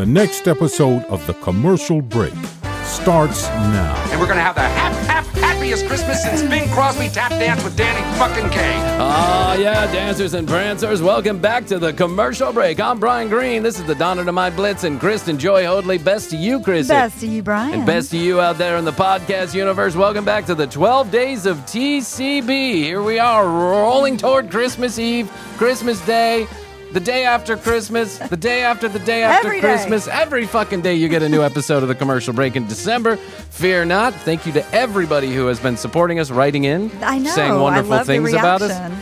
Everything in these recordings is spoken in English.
The next episode of The Commercial Break starts now. And we're going to have the happiest Christmas since Bing Crosby tap danced with Danny fucking Kaye. Oh, yeah, dancers and prancers. Welcome back to The Commercial Break. I'm Bryan Green. This is the Donner to my Blitz and Kristen Joy Hoadley. Best to you, Krissy. Best to you, Bryan. And best to you out there in the podcast universe. Welcome back to the 12 days of TCB. Here we are, rolling toward Christmas Eve, Christmas Day. The day after Christmas, the day after the day after Every Christmas. day. Every fucking day you get a new episode of The Commercial Break in December. Fear not. Thank you to everybody who has been supporting us, writing in, I know. saying wonderful I love things the about us. reaction.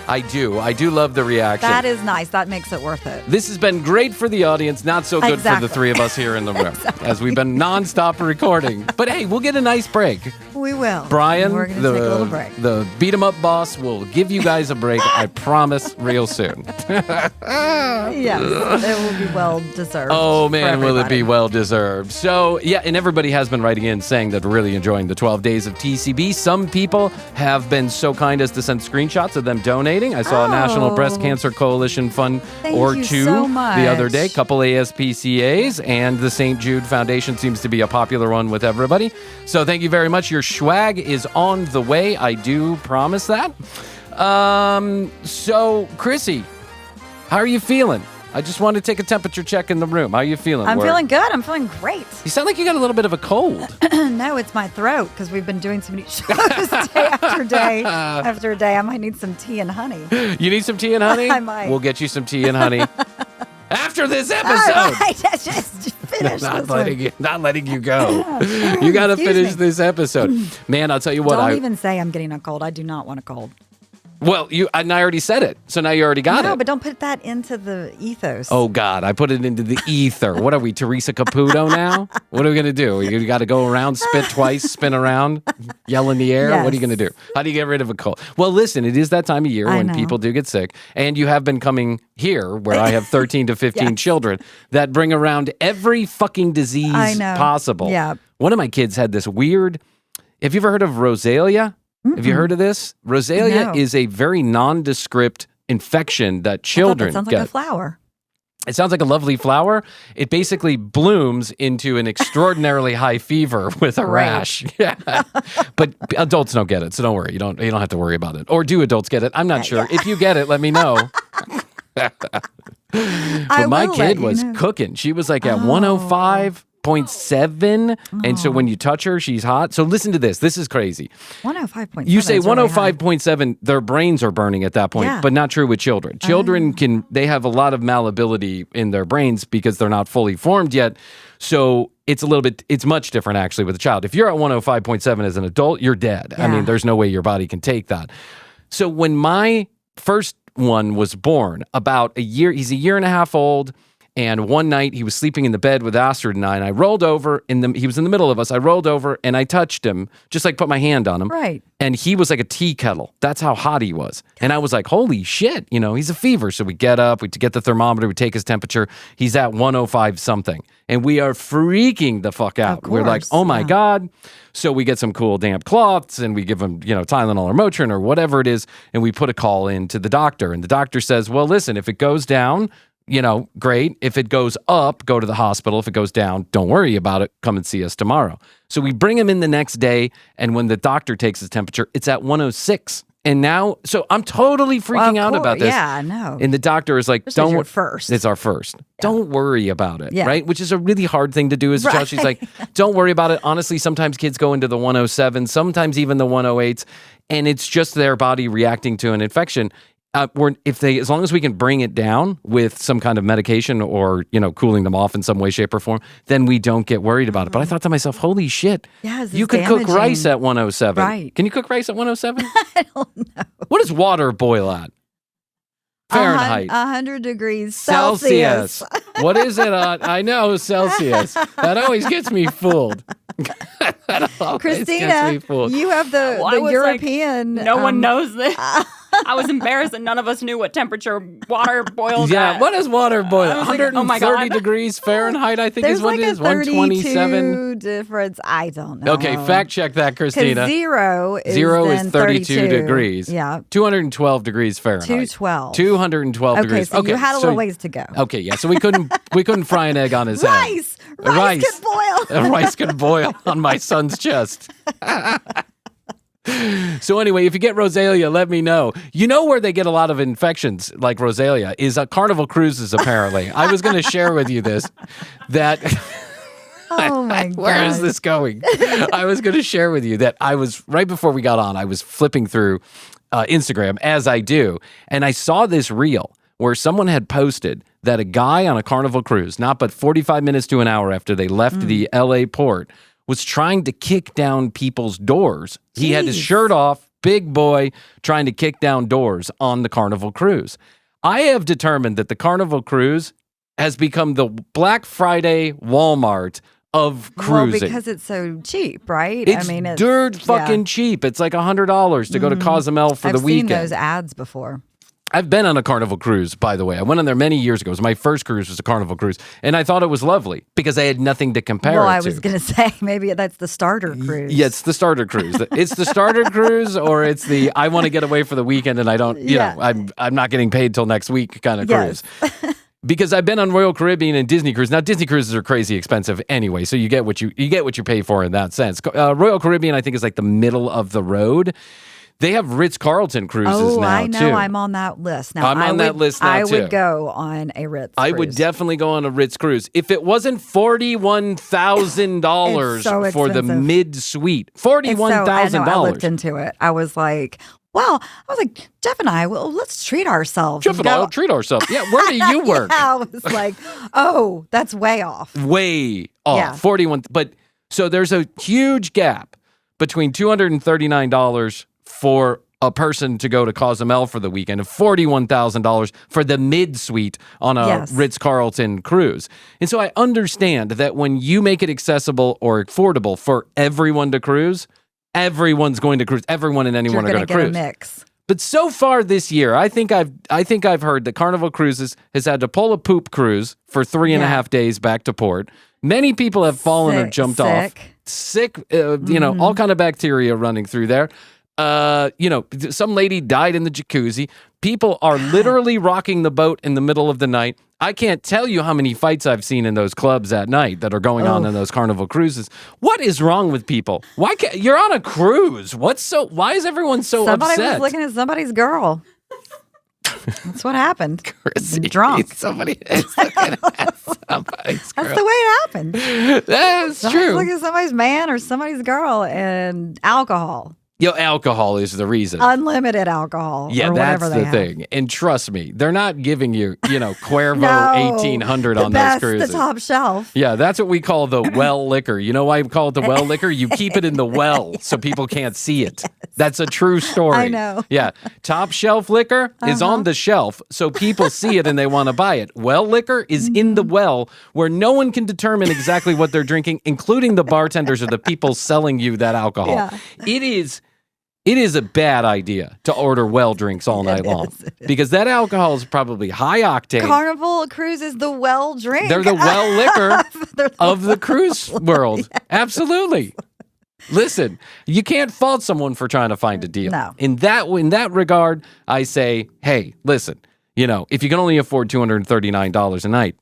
I do love the reaction. That is nice. That makes it worth it. This has been great for the audience, not so good for the three of us here in the room, as we've been nonstop recording. But hey, we'll get a nice break. We will. Brian, We're going to take a little break. the beat-em-up boss, will give you guys a break, I promise, real soon. Yes, it will be well deserved. Oh, man, will it be everybody. well deserved. So, yeah, and everybody has been writing in saying that they're really enjoying the 12 days of TCB. Some people have been so kind as to send screenshots of them donating. I saw a National Breast Cancer Coalition fund or you two so the other day, much. couple ASPCAs, and the St. Jude Foundation seems to be a popular one with everybody. So thank you very much. Your swag is on the way. I do promise that. So, Krissy, how are you feeling? I just wanted to take a temperature check in the room. How are you feeling? I'm feeling good. I'm feeling great. You sound like you got a little bit of a cold. No, it's my throat because we've been doing so many shows day after day after day. I might need some tea and honey. You need some tea and honey? I might. We'll get you some tea and honey after this episode. All right, just finish Not this letting you go. You got to Excuse finish me. this episode. Man, I'll tell you what. Don't even say I'm getting a cold. I do not want a cold. Well, I already said it, so now you already got it. No, but don't put that into the ethos. Oh, God, I put it into the ether. What are we, Teresa Caputo now? What are we going to do? You got to go around, spit twice, spin around, yell in the air? Yes. What are you going to do? How do you get rid of a cold? Well, listen, it is that time of year I when know. people do get sick, and you have been coming here where I have 13 to 15 Yes. children that bring around every fucking disease I know. possible. Yeah. One of my kids had this weird, have you ever heard of rosalia? Have you heard of this? Rosalia No. is a very nondescript infection that children That sounds get. like a flower. It sounds like a lovely flower. It basically blooms into an extraordinarily high fever with a Right. rash. Yeah. But adults don't get it, so don't worry. You don't have to worry about it. Or do adults get it? I'm not sure. If you get it, let me know. But my will let kid you was know. cooking. She was like at 105.7, and so when you touch her, she's hot. So listen to this. This is crazy. 105.7. You say is really high. 105.7, their brains are burning at that point, Yeah. but not true with children. Children they have a lot of malleability in their brains because they're not fully formed yet. So it's much different actually with a child. If you're at 105.7 as an adult, you're dead. I Yeah. mean, there's no way your body can take that. So when my first one was born, he's a year and a half old. And one night he was sleeping in the bed with Astrid and I rolled over he was in the middle of us. I rolled over and I touched him, just like put my hand on him. Right. And he was like a tea kettle. That's how hot he was. And I was like, holy shit, he's a fever. So we get up, we get the thermometer, we take his temperature. He's at 105 something. And we are freaking the fuck out. Of We're like, course, oh my yeah. God. So we get some cool damp cloths and we give him, Tylenol or Motrin or whatever it is. And we put a call in to the doctor. And the doctor says, well, listen, if it goes down, great. If it goes up, go to the hospital. If it goes down, don't worry about it. Come and see us tomorrow. So we bring him in the next day. And when the doctor takes his temperature, it's at 106. And now, so I'm totally freaking out about this. Yeah, I know. And the doctor is like, This is your wor- first. It's our first. Don't worry about it, Yeah. right? Which is a really hard thing to do as a child. She's like, don't worry about it. Honestly, sometimes kids go into the 107, sometimes even the 108s, and it's just their body reacting to an infection. As long as we can bring it down with some kind of medication or, cooling them off in some way, shape, or form, then we don't get worried about it. But I thought to myself, holy shit, Yeah, this you is could cook damaging. rice at 107. Right. Can you cook rice at 107? I don't know. What does water boil at? Fahrenheit. 100 degrees Celsius. What is it? I know Celsius. That always gets me fooled. That always gets me Christina, fooled. you have the Well, I was like, European. No one knows this. I was embarrassed that none of us knew what temperature water boils at. What does water boil? I was like, 130 oh my God. degrees Fahrenheit, I think There's is what like it is. a 32 127. difference. I don't know. Okay, fact check that, Christina. Because Zero is then 32 degrees. Yeah. 212 degrees Fahrenheit. 212. 212 Okay, degrees. so you had a little ways to go. Okay, yeah. So we couldn't fry an egg on his head. Rice could boil. Rice could boil on my son's chest. So anyway, if you get rosalia, let me know. You know where they get a lot of infections like rosalia is Carnival Cruises, apparently. I was going to share with you this, that... Oh my God. Where is this going? I was going to share with you that I was, right before we got on, I was flipping through Instagram, as I do, and I saw this reel where someone had posted that a guy on a Carnival cruise, not but 45 minutes to an hour after they left the LA port, was trying to kick down people's doors. He had his shirt off, big boy, trying to kick down doors on the Carnival cruise. I have determined that the Carnival cruise has become the Black Friday Walmart of cruising. Well, because it's so cheap, right? It's dirt fucking cheap. It's like $100 to go to Cozumel for the weekend. I've seen those ads before. I've been on a Carnival cruise, by the way. I went on there many years ago. It was my first cruise was a Carnival cruise, and I thought it was lovely because I had nothing to compare it to. Well, I was going to say, maybe that's the starter cruise. Yeah, it's the starter cruise. It's the starter cruise, or it's the I want to get away for the weekend and I don't, you know, I'm not getting paid till next week kind of cruise. Because I've been on Royal Caribbean and Disney Cruise. Now, Disney Cruises are crazy expensive anyway, so you get what you pay for in that sense. Royal Caribbean, I think, is like the middle of the road. They have Ritz-Carlton cruises now, I know. too. I'm on that list now. I'm on that list now, I too. would go on a Ritz I cruise. would definitely go on a Ritz cruise. If it wasn't $41,000 so for the mid-suite. $41,000. I looked into it. I was like, Jeff and I, well, let's treat ourselves. Jeff and I will treat ourselves. Yeah, where do you work? I was like, oh, that's way off. Way off. Yeah. 41. But so there's a huge gap between $239 for a person to go to Cozumel for the weekend and $41,000 for the mid-suite on a Ritz-Carlton cruise. And so I understand that when you make it accessible or affordable for everyone to cruise, everyone's going to cruise. Everyone and anyone are going to cruise. You're going to get a mix. But so far this year, I think I've heard that Carnival Cruises has had to pull a poop cruise for 3.5 days back to port. Many people have fallen or jumped off. Sick, all kind of bacteria running through there. Some lady died in the jacuzzi. People are literally rocking the boat in the middle of the night. I can't tell you how many fights I've seen in those clubs at night that are going on in those Carnival cruises. What is wrong with people? Why can't you're on a cruise? Why is everyone so Somebody upset? was looking at somebody's girl. That's what happened. Krissy, drunk. Somebody is looking at somebody's girl. That's the way it happened. That's true. Looking at somebody's man or somebody's girl and alcohol. Alcohol is the reason. Unlimited alcohol. Yeah, or that's whatever the thing. And trust me, they're not giving you, Cuervo No, 1800 the on best, those cruises. The top shelf. Yeah, that's what we call the well liquor. You know why we call it the well liquor? You keep it in the well so people can't see it. That's a true story. I know. Yeah, top shelf liquor is on the shelf so people see it and they want to buy it. Well liquor is in the well where no one can determine exactly what they're drinking, including the bartenders or the people selling you that alcohol. Yeah. It is a bad idea to order well drinks all night long because that alcohol is probably high octane. Carnival Cruise is the well drink. They're the well liquor of the cruise world. Yes. Absolutely. Listen, you can't fault someone for trying to find a deal. No. In that regard, I say, hey, listen, if you can only afford $239 a night,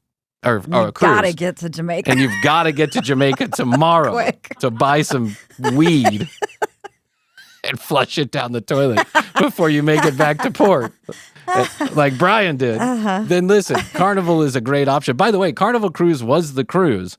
or a cruise. You've got to get to Jamaica. And you've got to get to Jamaica tomorrow Quick. to buy some weed. And flush it down the toilet before you make it back to port, like Bryan did. Then listen, Carnival is a great option. By the way, Carnival Cruise was the cruise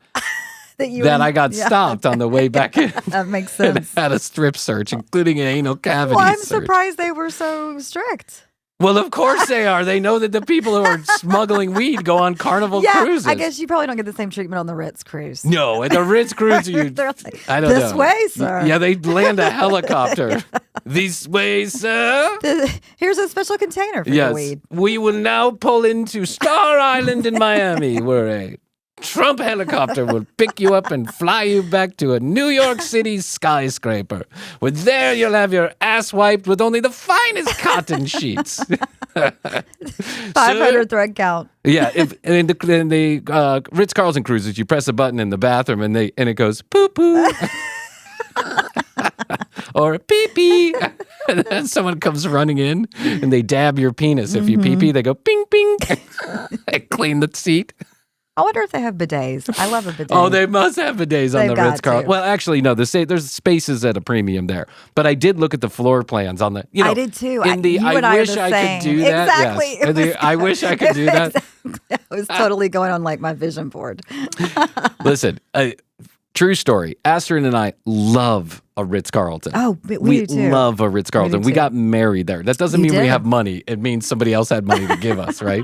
that I got stopped on the way back in. That makes sense. And had a strip search, including an anal cavity Well, I'm search. surprised they were so strict. Well, of course they are. They know that the people who are smuggling weed go on Carnival cruises. I guess you probably don't get the same treatment on the Ritz cruise. No, at the Ritz cruise, They're like, I don't know. This way, sir. Yeah, they land a helicopter. This way, sir. Here's a special container for your weed. We will now pull into Star Island in Miami, where a Trump helicopter will pick you up and fly you back to a New York City skyscraper. Where there you'll have your ass wiped with only the finest cotton sheets. 500 thread count. Yeah, in the Ritz-Carlton cruises, you press a button in the bathroom and it goes poo poo. Or pee pee. And then someone comes running in and they dab your penis. If you pee pee, they go ping ping. They clean the seat. I wonder if they have bidets. I love a bidet. Oh, they must have bidets on They've the got Ritz-Carlton. to. Well, actually, no. There's spaces at a premium there. But I did look at the floor plans on the. I did too. In the You I and I are wish the I same. could do that. Exactly. Yes. And I wish I could do that. Exactly. I was totally going on like my vision board. Listen, true story. Astrid and I love a Ritz-Carlton. Oh, we do too. Love a Ritz-Carlton. We do We too. got married there. That doesn't You mean we did. have money. It means somebody else had money to give us, right?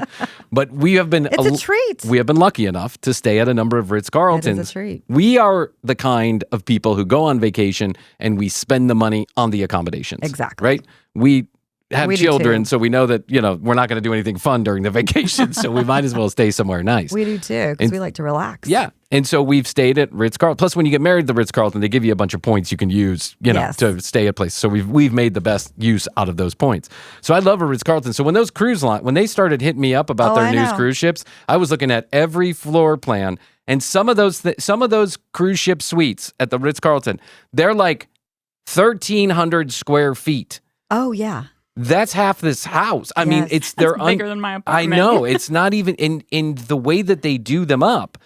But we have been It's a treat. We have been lucky enough to stay at a number of Ritz-Carltons. It is a treat. We are the kind of people who go on vacation and we spend the money on the accommodations. Exactly. Right? We have We do children, too. so we know that, we're not going to do anything fun during the vacation, so we might as well stay somewhere nice. We do too, because we like to relax. Yeah. And so we've stayed at Ritz-Carlton. Plus, when you get married at the Ritz-Carlton, they give you a bunch of points you can use, Yes. to stay at places. So we've made the best use out of those points. So I love a Ritz-Carlton. So when those when they started hitting me up about their I new know. cruise ships, I was looking at every floor plan. And some of those cruise ship suites at the Ritz-Carlton, they're like 1,300 square feet. Oh, yeah. That's half this house. I mean, Yes. they're bigger than my I apartment. know. It's not even in the way that they do them up.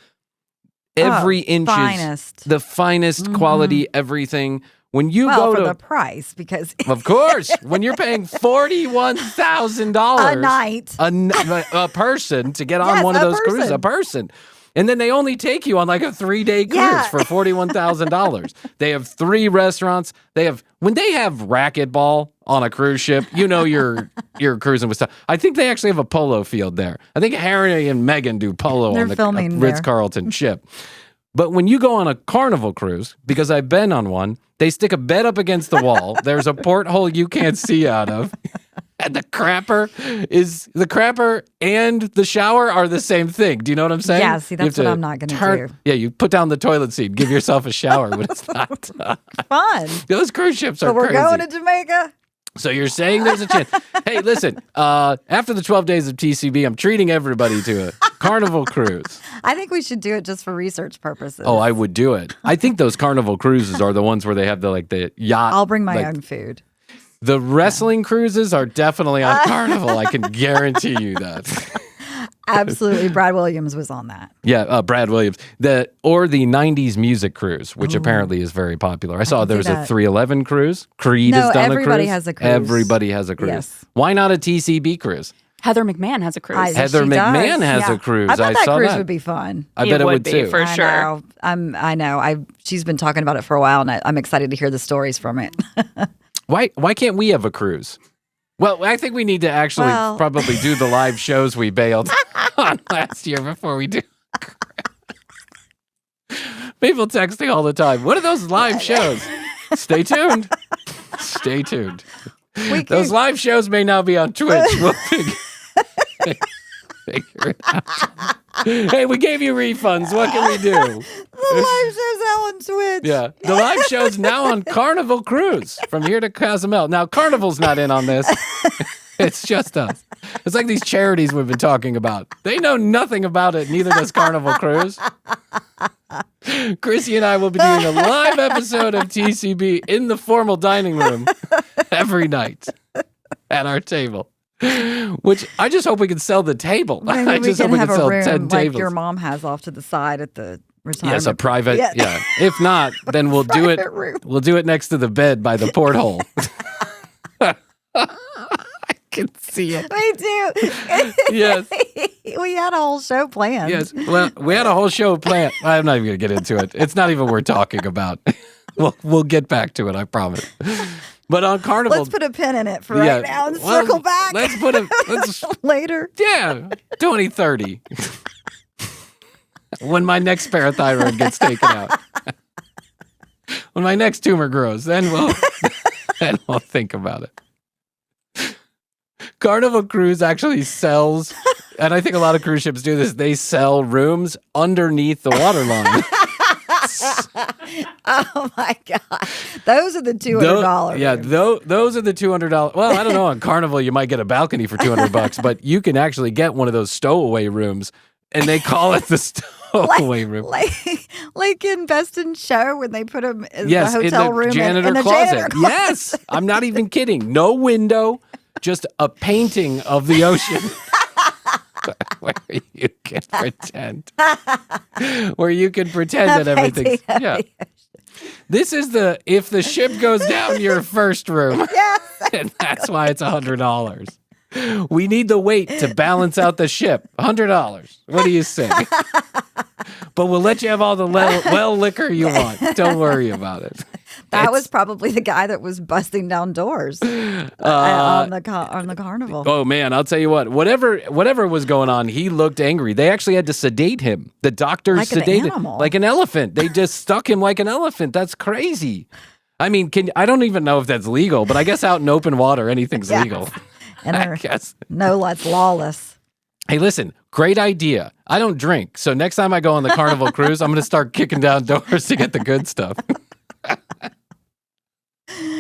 Every inch finest. is the finest quality, everything. When you Well, go for to the price, because of course, when you're paying $41,000 a night. a person to get on Yes, one of a those cruises, a person. And then they only take you on like a 3-day cruise Yeah. for $41,000. They have 3 restaurants. When they have racquetball on a cruise ship, you're cruising with stuff. I think they actually have a polo field there. I think Harry and Meghan do polo They're on the filming there. Ritz-Carlton ship. But when you go on a Carnival cruise, because I've been on one, they stick a bed up against the wall. There's a porthole you can't see out of. And the crapper and the shower are the same thing. Do you know what I'm saying? Yeah, see, You have that's what to I'm not gonna do. Yeah, you put down the toilet seat, give yourself a shower, but it's not. Fun. Those cruise ships are But we're crazy. going to Jamaica. So you're saying there's a chance. Hey, listen, after the 12 days of TCB, I'm treating everybody to a Carnival cruise. I think we should do it just for research purposes. Oh, I would do it. I think those Carnival cruises are the ones where they have the yacht. I'll bring my like, own food. The wrestling cruises are definitely on Carnival. I can guarantee you that. Absolutely. Brad Williams was on that. Yeah, Brad Williams. The 90s music cruise, which apparently is very popular. I saw can there see was a that. 311 cruise. Creed No, has done a cruise. everybody has a cruise. Everybody has a cruise. Yes. Why not a TCB cruise? Heather McMahon has a cruise. Heather She McMahon does, has a cruise. I thought that saw cruise that. would be fun. I bet it would be, too. for I sure. know. I know. She's been talking about it for a while, and I'm excited to hear the stories from it. Why can't we have a cruise? Well, I think we need to actually probably do the live shows we bailed on last year before we do. People texting all the time. What are those live shows? Stay tuned. Stay tuned. Those live shows may now be on Twitch. We'll figure it out. Hey, we gave you refunds. What can we do? The live show's now on Twitch. Yeah. The live show's now on Carnival Cruise from here to Cozumel. Now, Carnival's not in on this. It's just us. It's like these charities we've been talking about. They know nothing about it, neither does Carnival Cruise. Krissy and I will be doing a live episode of TCB in the formal dining room every night at our table. Which I just hope we can sell the table. Maybe I we just can hope we have can a sell room 10 like tables. your mom has off to the side at the retirement. Yes, a private. Yeah. Yeah. If not, then we'll do it. Private room. We'll do it next to the bed by the porthole. I can see it. We do. Yes. We had a whole show planned. Yes. Well, we had a whole show planned. I'm not even going to get into it. It's not even worth talking about. We'll get back to it. I promise. But on Carnival, Let's put a pin in it for right now and circle back. Let's later. Yeah, 2030. When my next parathyroid gets taken out. When my next tumor grows, then we'll think about it. Carnival Cruise actually sells And I think a lot of cruise ships do this. They sell rooms underneath the waterline. Oh my God. Those are the $200. Yeah, those are the $200. Well, I don't know. On Carnival, you might get a balcony for $200, but you can actually get one of those stowaway rooms, and they call it the stowaway room. Like in Best in Show when they put them in Yes, the hotel in the room janitor in the closet. janitor closet. Yes, I'm not even kidding. No window, just a painting of the ocean. Where you can pretend. Where you can pretend that everything's. Yeah. This is if the ship goes down, your first room. Yes. And that's why it's $100. We need the weight to balance out the ship. $100. What do you say? But we'll let you have all the well liquor you want. Don't worry about it. That was probably the guy that was busting down doors on the carnival. Oh man, I'll tell you what. Whatever was going on, he looked angry. They actually had to sedate him. The doctors Like an sedated animal. like an elephant. They just stuck him like an elephant. That's crazy. I mean, I don't even know if that's legal, but I guess out in open water, anything's Yes. legal. And I they're guess. no less lawless. Hey, listen, great idea. I don't drink, so next time I go on the Carnival cruise, I'm going to start kicking down doors to get the good stuff.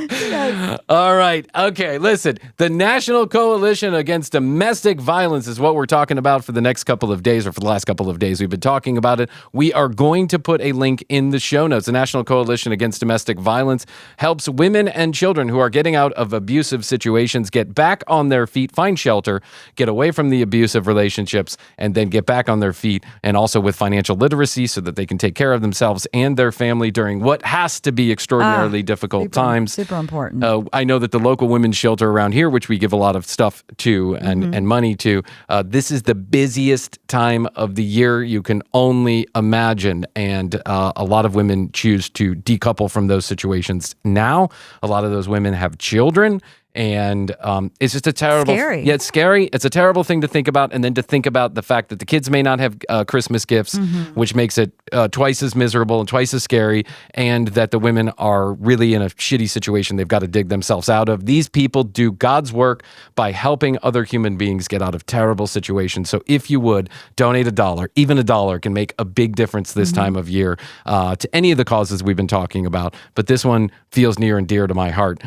Yes. All right. Okay. Listen, the National Coalition Against Domestic Violence is what we're talking about for the next couple of days, or for the last couple of days. We've been talking about it. We are going to put a link in the show notes. The National Coalition Against Domestic Violence helps women and children who are getting out of abusive situations get back on their feet, find shelter, get away from the abusive relationships, and then get back on their feet, and also with financial literacy so that they can take care of themselves and their family during what has to be extraordinarily difficult times. Super important. I know that the local women's shelter around here, which we give a lot of stuff to and money to, this is the busiest time of the year you can only imagine. And a lot of women choose to decouple from those situations now. A lot of those women have children. And it's just a terrible... Scary. Yeah, it's scary. It's a terrible thing to think about. And then to think about the fact that the kids may not have Christmas gifts, which makes it twice as miserable and twice as scary, and that the women are really in a shitty situation they've got to dig themselves out of. These people do God's work by helping other human beings get out of terrible situations. So if you would, donate $1. Even $1 can make a big difference this time of year to any of the causes we've been talking about. But this one feels near and dear to my heart.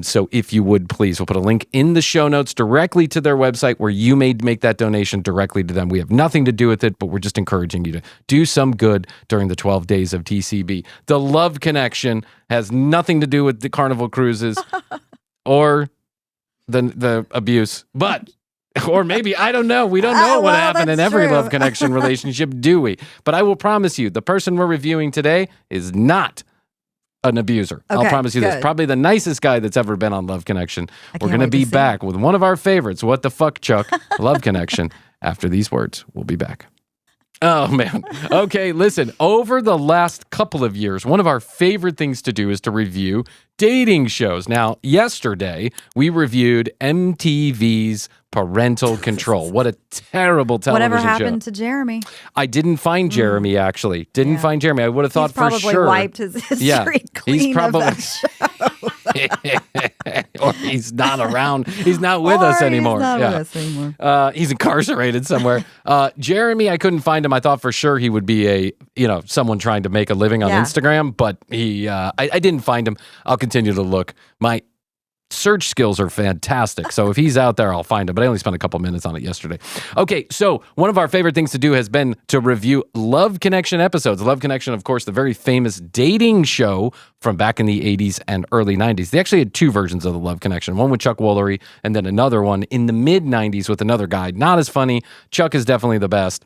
So if you would, please, we'll put a link in the show notes directly to their website where you may make that donation directly to them. We have nothing to do with it, but we're just encouraging you to do some good during the 12 days of TCB. The Love Connection has nothing to do with the Carnival cruises or the abuse, but... Or maybe, I don't know. We don't know what happened in every true. Love Connection relationship, do we? But I will promise you, the person we're reviewing today is not an abuser. I'll Okay, promise you this. good. Probably the nicest guy that's ever been on Love Connection. We're can't going to wait be to see back with one of our favorites, What the Fuck, Chuck, Love Connection. After these words, we'll be back. Oh, man. Okay, listen. Over the last couple of years, one of our favorite things to do is to review dating shows. Now, yesterday, we reviewed MTV's Parental Control. What a terrible television Whatever show. happened to Jeremy? I didn't find Jeremy, actually. Didn't find Jeremy. I would have thought He's for probably sure. wiped his history Yeah, clean he's probably, of that show. or he's not around. He's not with us anymore. He's not Yeah. with us anymore. He's incarcerated somewhere. Jeremy, I couldn't find him. I thought for sure he would be someone trying to make a living on Yeah. Instagram, but I didn't find him. I'll continue to look. My search skills are fantastic. So if he's out there, I'll find him. But I only spent a couple minutes on it yesterday. Okay, so one of our favorite things to do has been to review Love Connection episodes. Love Connection, of course, the very famous dating show from back in the 80s and early 90s. They actually had two versions of the Love Connection, one with Chuck Woolery and then another one in the mid-90s with another guy. Not as funny. Chuck is definitely the best.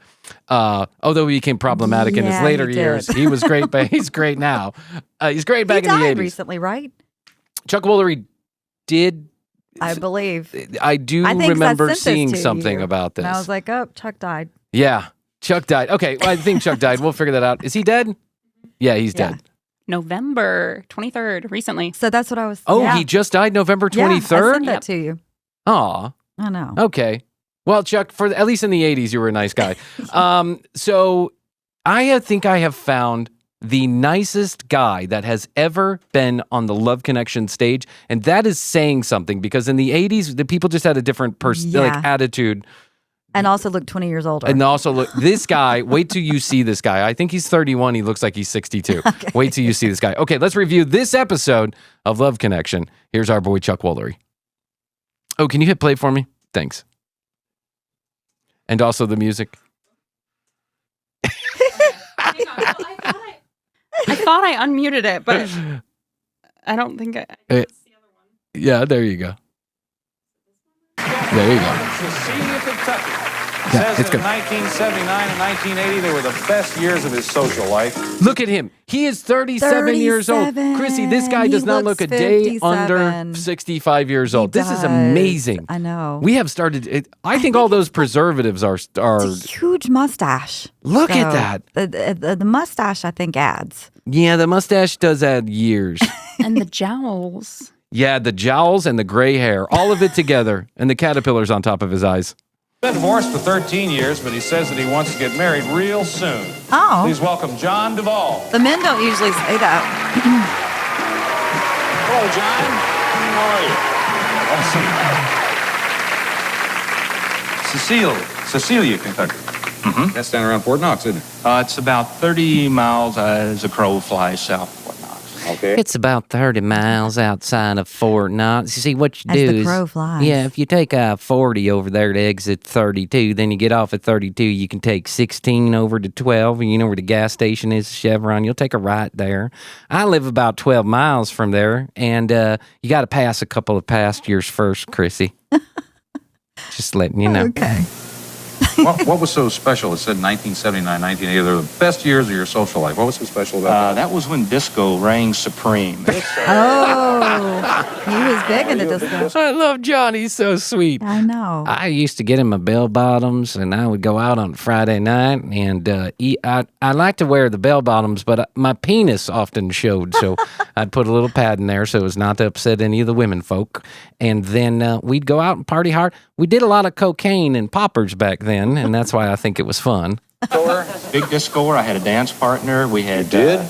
Although he became problematic in his Yeah, later he years. did. He was great, but he's great now. He's great back He in the died 80s. recently, right? Chuck Woolery did... I believe. I do I think remember I sent this seeing to something you, about this. And I was like, oh, Chuck died. Yeah, Chuck died. Okay, well, I think Chuck died. We'll figure that out. Is he dead? Yeah, he's Yeah. dead. November 23rd, recently. So that's what I was. Oh, yeah. he just died November Yeah, 23rd? I sent that Yep. to you. Aw, I know. okay. Well, Chuck, for at least in the 80s, you were a nice guy. So I think I have found the nicest guy that has ever been on the Love Connection stage, and that is saying something because in the 80s, the people just had a different Yeah. attitude. And also look 20 years older. And also, look, this guy, wait till you see this guy. I think he's 31. He looks like he's 62. Okay. Wait till you see this guy. Okay, let's review this episode of Love Connection. Here's our boy, Chuck Woolery. Oh, can you hit play for me? Thanks. And also the music. I thought I unmuted it, but I don't think I it's the other one. Yeah, there you go. There you go. Cecilia, Kentucky. Yeah, Says that in 1979 and 1980, they were the best years of his social life. Look at him. He is 37 years old. Krissy, this guy does not look a day under 65 years old. This is amazing. I know. We have started. I think all those preservatives are It's a huge mustache. Look at that. The mustache, I think, adds. Yeah, the mustache does add years. And the jowls. Yeah, the jowls and the gray hair, all of it together, and the caterpillars on top of his eyes. Been divorced for 13 years, but he says that he wants to get married real soon. Oh. Please welcome John Duvall. The men don't usually say that. Hello, John. How are you? Awesome. Cecilia, Kentucky. Mm-hmm. That's down around Fort Knox, isn't it? It's about 30 miles as a crow flies south of Fort Knox. Okay. It's about 30 miles outside of Fort Knox. You see, what you As do the is, crow flies. yeah, if you take 40 over there to exit 32, then you get off at 32, you can take 16 over to 12, and you know where the gas station is, Chevron. You'll take a right there. I live about 12 miles from there, and you got to pass a couple of pastures first, Krissy. Just letting you know. Okay. What was so special? It said 1979, 1980. They're the best years of your social life. What was so special about that? That was when disco reigned supreme. Oh, he was big into disco. I love John. He's so sweet. I know. I used to get in my bell bottoms, and I would go out on Friday night, and I like to wear the bell bottoms, but my penis often showed, so I'd put a little pad in there so as not to upset any of the women folk. And then we'd go out and party hard. We did a lot of cocaine and poppers back then, and that's why I think it was fun. Big discoer. I had a dance partner. We had. You did?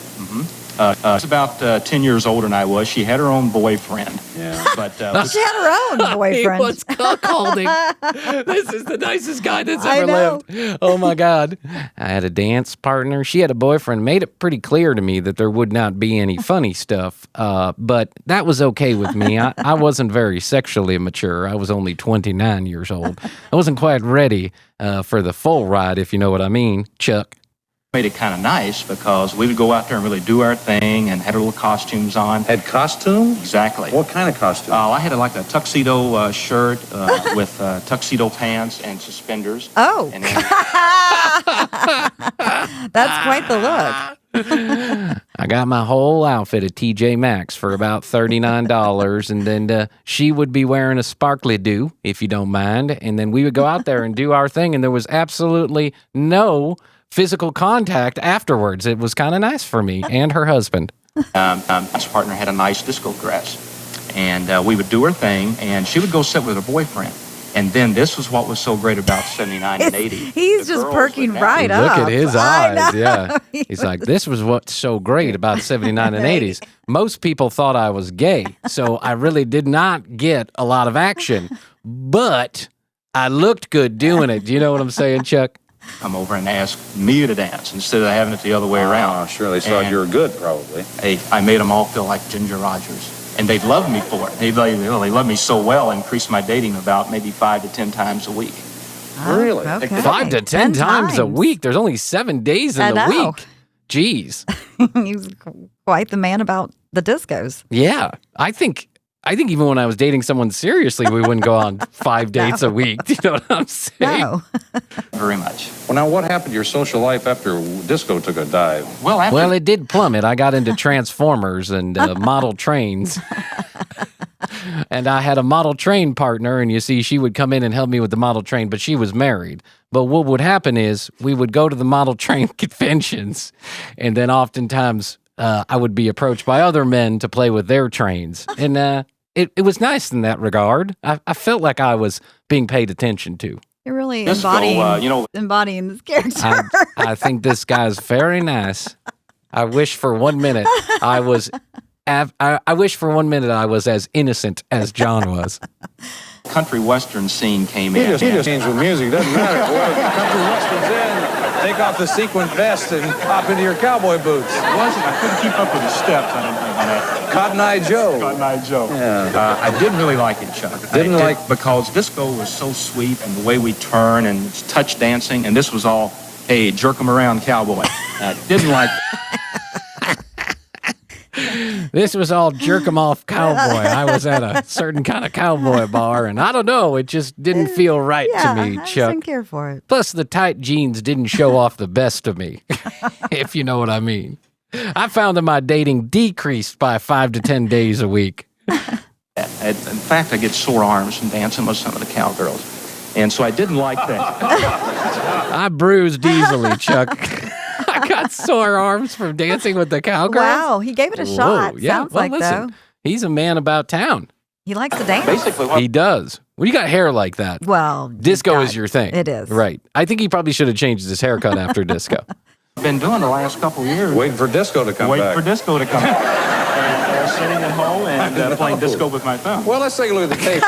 She's about 10 years older than I was. She had her own boyfriend. Yeah. But She had her own boyfriend. He was cuckolding. This is the nicest guy that's I ever know. lived. Oh, my God. I had a dance partner. She had a boyfriend. Made it pretty clear to me that there would not be any funny stuff, but that was okay with me. I wasn't very sexually mature. I was only 29 years old. I wasn't quite ready for the full ride, if you know what I mean, Chuck. made it kind of nice because we would go out there and really do our thing and had our little costumes on. Had costumes? Exactly. What kind of costume? I had like a tuxedo shirt with tuxedo pants and suspenders. Oh. And then, That's quite the look. I got my whole outfit at TJ Maxx for about $39, and then she would be wearing a sparkly do, if you don't mind, and then we would go out there and do our thing, and there was absolutely no physical contact afterwards. It was kind of nice for me and her husband. my partner had a nice disco dress, and we would do her thing, and she would go sit with her boyfriend. And then this was what was so great about 79 and 80. He's The just girls perking would right have- up. Look at his I eyes. know. Yeah. He's like, this was what's so great about 79 and 80s. Most people thought I was gay, so I really did not get a lot of action, but I looked good doing it. Do you know what I'm saying, Chuck? Come over and ask me to dance instead of having it the other way around. Sure, they thought And- you were good, probably. Hey, I made them all feel like Ginger Rogers. And they loved me for it. They loved me so well, increased my dating about maybe 5 to 10 times a week. Really? Okay. 5 to 10 times a week. There's only 7 days in I the know. week. Jeez. He's quite the man about the discos. Yeah. I think even when I was dating someone seriously, we wouldn't go on 5 dates a week. Do you know what I'm saying? No. Very much. Well, now, what happened to your social life after disco took a dive? Well, after Well, it did plummet. I got into Transformers and model trains. And I had a model train partner, and you see, she would come in and help me with the model train, but she was married. But what would happen is we would go to the model train conventions, and then oftentimes I would be approached by other men to play with their trains. And it was nice in that regard. I felt like I was being paid attention to. You're really disco, embodying this character. I think this guy's very nice. I wish for 1 minute I was. I wish for 1 minute I was as innocent as John was. country western scene came in. He just changed with music. Doesn't matter. Well, country western's in. Take off the sequin vest and hop into your cowboy boots. It wasn't. I couldn't keep up with the steps on that. Cotton Eye Joe. Cotton Eye Joe. Yeah. I did really like it, Chuck. Because disco was so sweet and the way we turn and touch dancing, and this was all, hey, jerk 'em around cowboy. I didn't like This was all jerk 'em off cowboy. I was at a certain kind of cowboy bar, and I don't know, it just didn't feel right to me, I just Chuck. didn't care for it. Plus, the tight jeans didn't show off the best of me, if you know what I mean. I found that my dating decreased by 5 to 10 days a week. that. In fact, I get sore arms from dancing with some of the cowgirls. And so I didn't like that. I bruised easily, Chuck. I got sore arms from dancing with the cowgirls. Wow, he gave it a shot. Sounds like, listen, though. he's a man about town. He likes to dance. Basically, what He does. When you got hair like that, Well, disco is your thing. It is. Right. I think he probably should have changed his haircut after disco. I've been doing the last couple of years. Waiting for disco to come Waiting back. for disco to come back. And sitting at home and playing disco with my thumb. Well, let's take a look at the tape.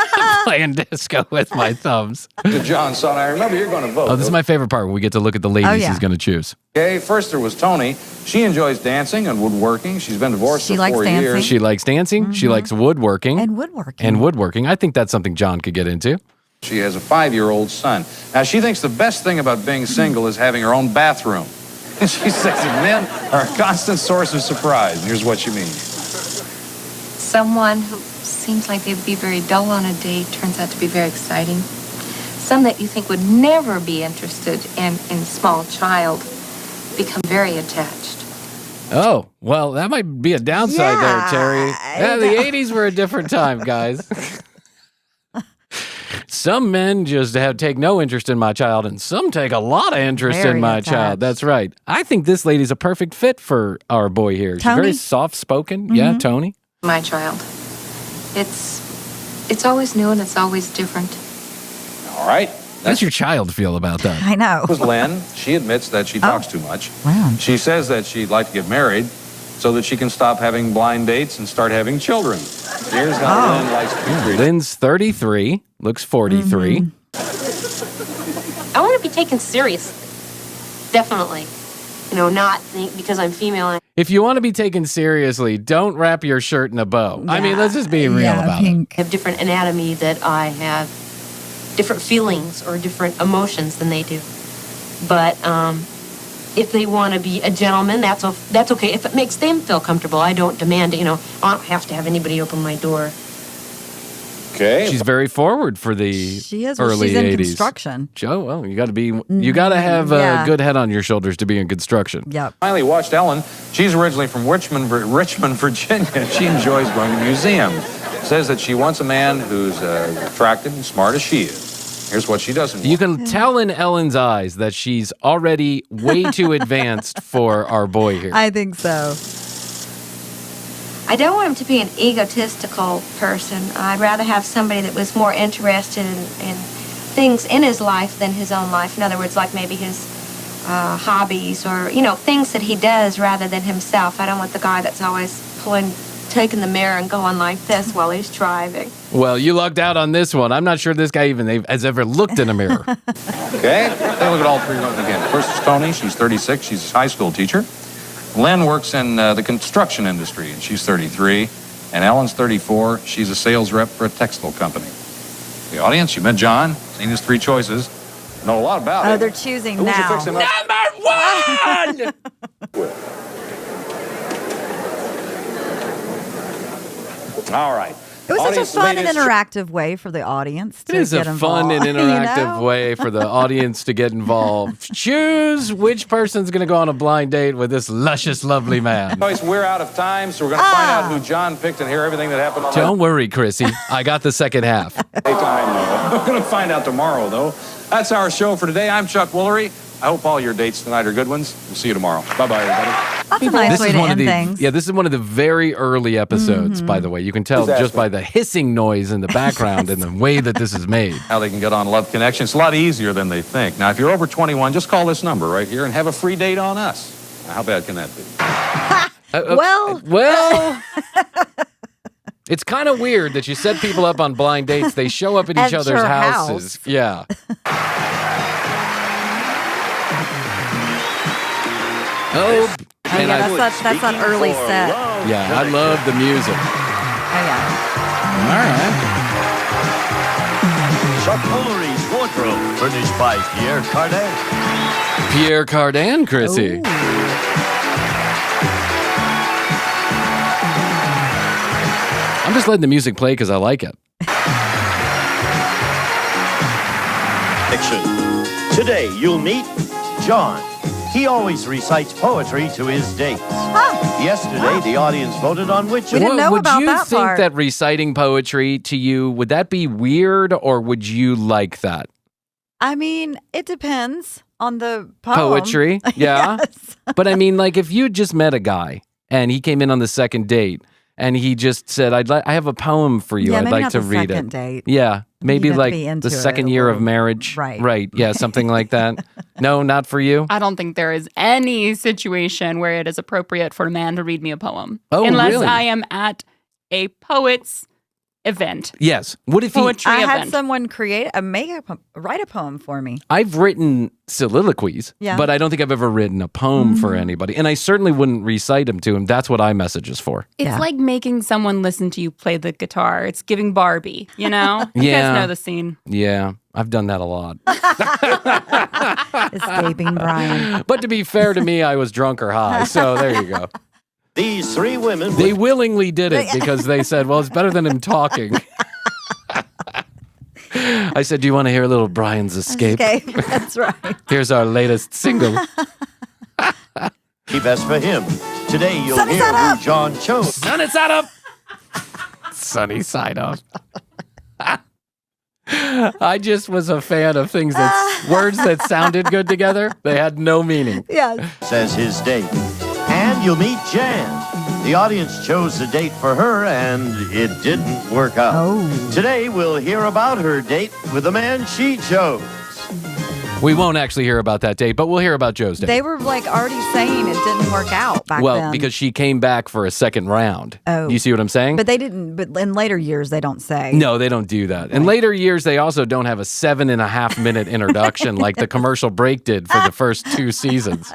Playing disco with my thumbs. To John's son, I remember you're going to vote. Oh, this is my favorite part when we get to look at the ladies yeah. he's going to choose. Okay, first there was Tony. She enjoys dancing and woodworking. She's been divorced She for likes 4 dancing. years. She likes dancing. She likes woodworking. And woodworking. And woodworking. I think that's something John could get into. She has a 5-year-old son. Now, she thinks the best thing about being single is having her own bathroom. She says that men are a constant source of surprise. And here's what she means. Someone who seems like they'd be very dull on a date turns out to be very exciting. Some that you think would never be interested in a small child become very attached. Oh, well, that might be a downside there, Terry. Yeah, the 80s were a different time, guys. Some men just take no interest in my child, and some take a lot of interest Very in my attached. child. That's right. I think this lady's a perfect fit for our boy here. She's Tony? very soft-spoken. Yeah, Tony. My child. It's always new and it's always different. All right. How does your child feel about that? I know. That was Lynn. She admits that she talks too much. Wow. She says that she'd like to get married so that she can stop having blind dates and start having children. Here's how Lynn likes to be treated. Lynn's 33, looks 43. I want to be taken seriously. Definitely. You know, not think because I'm female. If you want to be taken seriously, don't wrap your shirt in a bow. I mean, let's just be real about it. I have different anatomy that I have different feelings or different emotions than they do. But if they want to be a gentleman, that's okay. If it makes them feel comfortable, I don't demand it. You know, I don't have to have anybody open my door. Okay. She's very forward for the She is. early She's in 80s. construction. Joe, well, you got to have a yeah. good head on your shoulders to be in construction. Yep. Finally watched Ellen. She's originally from Richmond, Virginia. She enjoys going to museums. Says that she wants a man who's attractive and smart as she is. Here's what she doesn't want. You can tell in Ellen's eyes that she's already way too advanced for our boy here. I think so. I don't want him to be an egotistical person. I'd rather have somebody that was more interested in things in his life than his own life. In other words, like maybe his hobbies or, you know, things that he does rather than himself. I don't want the guy that's always taking the mirror and going like this while he's driving. Well, you lucked out on this one. I'm not sure this guy even has ever looked in a mirror. Okay, take a look at all three women again. First is Tony. She's 36. She's a high school teacher. Lynn works in the construction industry, and she's 33. And Ellen's 34. She's a sales rep for a textile company. The audience, you met John, seen his 3 choices, know a lot about Oh, him. they're choosing Who would you now. fix him up? Number 1! All right. It was Audience, such a fun and latest- interactive way for the audience to It is get a involved. fun and you interactive know? way for the audience to get involved. Choose which person's going to go on a blind date with this luscious, lovely man. Boys, we're out of time, so we're going to find out who John picked and hear everything that happened on Don't worry, Krissy. I got the second half. that time. We're going to find out tomorrow, though. That's our show for today. I'm Chuck Woolery. I hope all your dates tonight are good ones. We'll see you tomorrow. Bye-bye, everybody. That's a nice way to one of end the things. yeah. This is one of the very early episodes, by the way. You can tell just by the hissing noise in the background and the way that this is made. How they can get on Love Connection. It's a lot easier than they think. Now, if you're over 21, just call this number right here and have a free date on us. Now, how bad can that be? Well, Well, It's kind of weird that you set people up on blind dates. They show up at each At other's your houses. house. Yeah. Oh, Oh, and yeah, I, that's that early set. yeah, I love the music. Oh, yeah. All right. Chuck Woolery's wardrobe, furnished by Pierre Cardin. Pierre Cardin, Krissy. I'm just letting the music play because I like it. Fiction. Today, you'll meet John. He always recites poetry to his dates. Yesterday, the audience voted on which We didn't know would about you that think part. that reciting poetry to you, would that be weird or would you like that? I mean, it depends on the poem. Poetry? Yeah. Yes. But I mean, like if you just met a guy and he came in on the second date and he just said, I have a poem for you. Yeah, I'd maybe like not to the read second it. date. Yeah. Maybe You'd have to like be into the it second a year of little. marriage. Right. Right. Yeah. Something like that. No, not for you. I don't think there is any situation where it is appropriate for a man to read me a poem. Oh, unless really? I am at a poet's event. Yes. What if he, Poetry I had event. someone write a poem for me. I've written soliloquies, Yeah. but I don't think I've ever written a poem for anybody. And I certainly wouldn't recite them to him. That's what iMessage is for. It's Yeah. like making someone listen to you play the guitar. It's giving Barbie, you know? You Yeah. guys know the scene. Yeah. I've done that a lot. Escaping Brian. But to be fair to me, I was drunk or high. So there you go. these three women They willingly did it because they said, well, it's better than him talking. I said, do you want to hear a little Brian's Escape? Okay, that's right. Here's our latest single. be best for him. Today, you'll Sunny hear side who up. John chose. Sunny side up. Sunny side up. I just was a fan of things that words that sounded good together. They had no meaning. Yes. Says his date. And you'll meet Jan. The audience chose a date for her, and it didn't work out. Oh. Today, we'll hear about her date with the man she chose. We won't actually hear about that date, but we'll hear about Joe's date. They were like already saying it didn't work out back well, then. because she came back for a second round. Oh. You see what I'm saying? But they didn't, but in later years, they don't say. No, they don't do that. In later years, they also don't have a 7.5 minute introduction like the commercial break did for the first 2 seasons.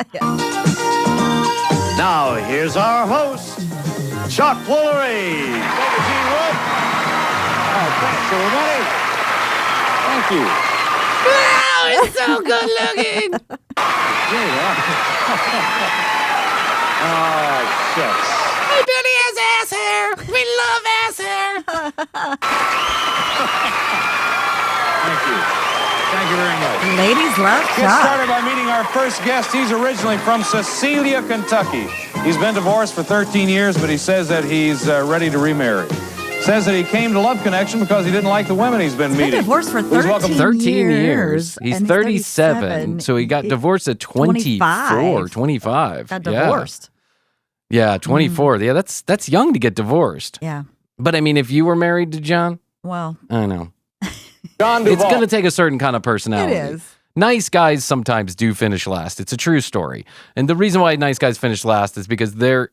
Now, here's our host, Chuck Woolery. Thanks, everybody. Thank you. It's so good looking. Oh, shucks. Hey, Billy has ass hair. We love ass hair. Thank you. Thank you very much. Ladies love Get Chuck. started by meeting our first guest. He's originally from Cecilia, Kentucky. He's been divorced for 13 years, but he says that he's ready to remarry. Says that he came to Love Connection because he didn't like the women he's been He's meeting. been divorced for Please 13 welcome 13 years. He's and 37. So he got divorced at 24, 25. Got Yeah. divorced. Yeah, 24. Yeah, that's young to get divorced. Yeah. But I mean, if you were married to John, Well, I know. John It's Duvall. going to take a certain kind of personality. it is. Nice guys sometimes do finish last. It's a true story. And the reason why nice guys finish last is because there's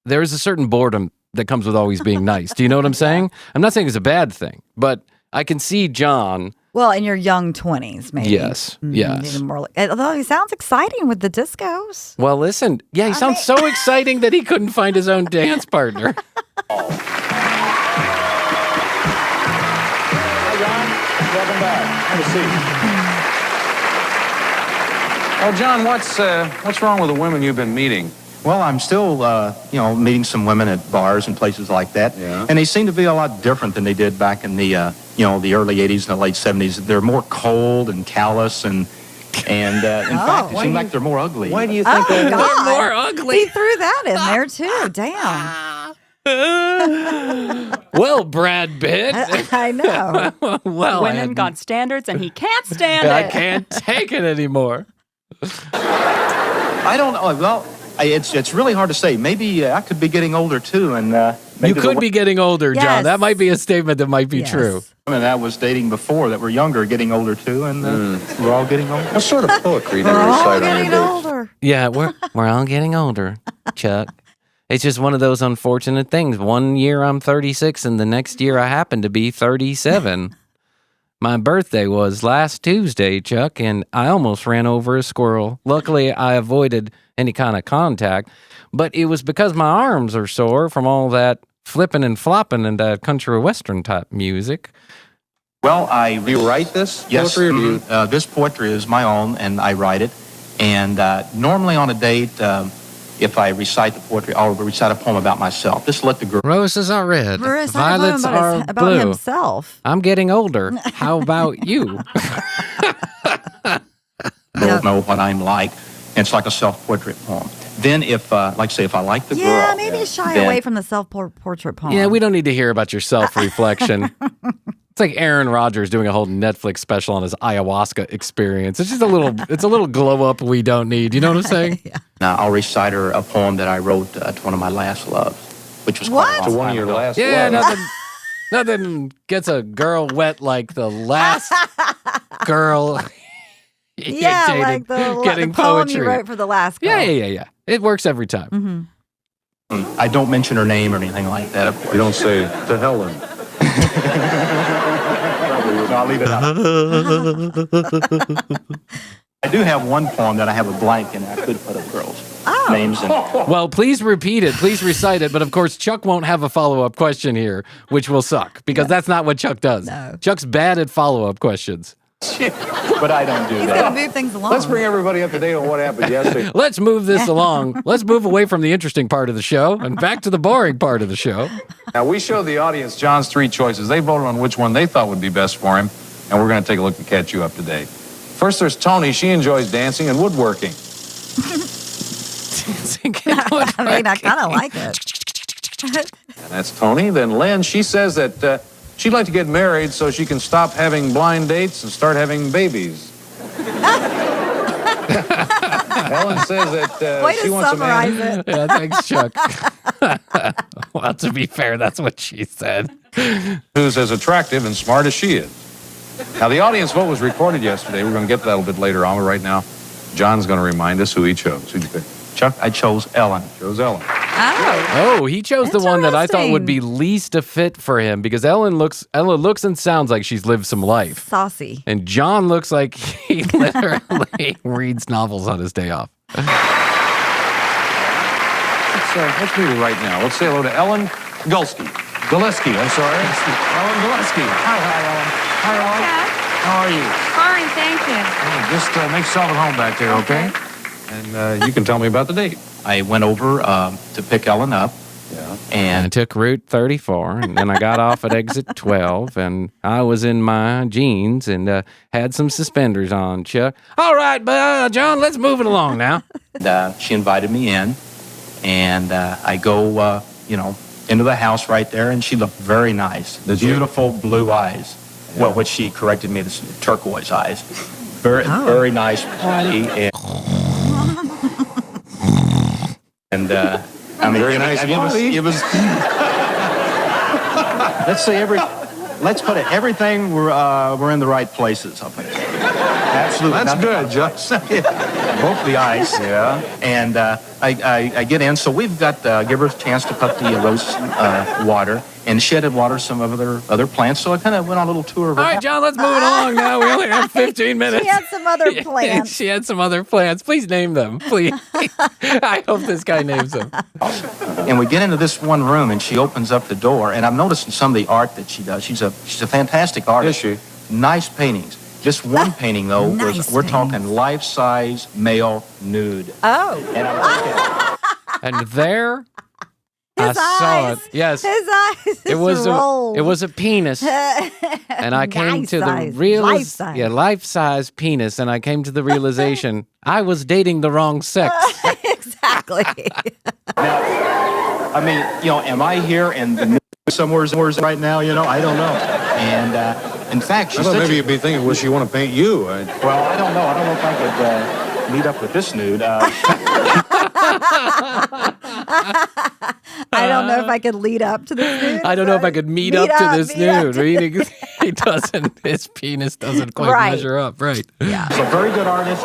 a certain boredom that comes with always being nice. Do you know what I'm saying? I'm not saying it's a bad thing, but I can see John. Well, in your young 20s, maybe. Yes, yes. Even more although he sounds exciting with the discos. Well, listen. Yeah, he sounds so exciting that he couldn't find his own dance partner. Hi, John. Welcome back. Have a seat. Oh, John, what's wrong with the women you've been meeting? Well, I'm still, meeting some women at bars and places like that. Yeah. And they seem to be a lot different than they did back in the, the early 80s and the late 70s. They're more cold and callous and in fact, it seems like they're more ugly. Why do you think that is? God. More ugly. He threw that in there too. Damn. Well, Brad Pitt. I know. Well, Women got standards and he can't stand I it. can't take it anymore. I don't know. Well, it's really hard to say. Maybe I could be getting older too, and maybe You could be getting older, John. Yes. That might be a statement that might be Yes. true. women that I was dating before that were younger getting older too, and we're all getting older. What sort of poetry do We're you all recite on your getting dates? older. Yeah, we're all getting older, Chuck. It's just one of those unfortunate things. One year I'm 36 and the next year I happen to be 37. My birthday was last Tuesday, Chuck, and I almost ran over a squirrel. Luckily, I avoided any kind of contact, but it was because my arms are sore from all that flipping and flopping and country western type music. Well, Do you write this yes, poetry, or do you... this poetry is my own, and I write it. And normally on a date, if I recite the poetry, I'll recite a poem about myself. Just let the girl. Roses are red, violets are about blue. himself. I'm getting older. How about you? know what I'm like. And it's like a self-portrait poem. Then if, like say, if I like the girl. Yeah, maybe shy away from the self-portrait poem. Yeah, we don't need to hear about your self-reflection. It's like Aaron Rodgers doing a whole Netflix special on his ayahuasca experience. It's just a little glow up we don't need. You know what I'm saying? Yeah. Now I'll recite her a poem that I wrote to one of my last loves, which was quite a long To one time of your ago. last Yeah, loves. nothing gets a girl wet like the last girl. Yeah, dated like the getting poem poetry. you wrote for the last girl. Yeah. It works every time. Mm-hmm. I don't mention her name or anything like that, of course. You don't say to Helen. So I'll leave it out. I do have one poem that I have a blank in. I could put up girls' names in. Well, please repeat it. Please recite it. But of course, Chuck won't have a follow-up question here, which will suck because that's not what Chuck does. No. Chuck's bad at follow-up questions. But I don't do He's that. going to move things along. Let's bring everybody up to date on what happened yesterday. Let's move this along. Let's move away from the interesting part of the show and back to the boring part of the show. Now, we showed the audience John's 3 choices. They voted on which one they thought would be best for him, and we're going to take a look and catch you up to date. First, there's Tony. She enjoys dancing and woodworking. I mean, I kind of like it. And that's Tony. Then Lynn, she says that she'd like to get married so she can stop having blind dates and start having babies. Helen says that Way she to wants a summarize man it. Yeah, thanks, Chuck. Well, to be fair, that's what she said. who's as attractive and smart as she is. Now, the audience vote was recorded yesterday. We're going to get to that a little bit later on, but right now, John's going to remind us who he chose. Who'd you pick? Chuck, I chose Ellen. Chose Ellen. Oh, he chose the one that I thought would be Interesting. least a fit for him because Ella looks and sounds like she's lived some life. Saucy. And John looks like he literally reads novels on his day off. Let's meet her right now. Let's say hello to Ellen Gulsky. Gillespie, I'm sorry. Ellen Gillespie. Hi, Ellen. Hi, Ellen. How are you? Fine, thank you. Just make yourself at home back there, okay? And you can tell me about the date. I went over to pick Ellen up. Yeah. And I took Route 34, and then I got off at exit 12, and I was in my jeans and had some suspenders on, Chuck. All right, John, let's move it along now. And, she invited me in, and I go, into the house right there, and she looked very nice. The beautiful blue eyes. Yeah. Well, which she corrected me, the turquoise eyes. Very nice body. And I mean, very nice body. It was let's put it, everything we're in the right places, I think. Absolutely. That's good, Josh. Both the eyes. Yeah. And I get in, so we've got, give her a chance to put the rose water, and she had to water some of other plants, so I kind of went on a little tour of her. All right, John, let's move it along now. We only have 15 minutes. She had some other plants. She had some other plants. Please name them, please. I hope this guy names them. And we get into this one room, and she opens up the door, and I'm noticing some of the art that she does. She's a fantastic artist. Is she? Nice paintings. Just one painting, though, Nice we're paintings. talking life-size male nude. Oh. And I'm thinking, And there, His I saw eyes. it. Yes. His eyes It was rolled. it was a penis, and I came Nice to size. the Life-size. life-size penis, and I came to the realization I was dating the wrong sex. Exactly. I mean, am I here in the somewhere right now? I don't know. And in fact, she I thought said maybe you'd be thinking, will she want to paint you? well, I don't know. I don't know if I could meet up with this nude. I don't know if I could lead up to this nude. I don't know if I could meet up to this nude. He doesn't. His penis doesn't quite Right. measure up. Right. So very good artist.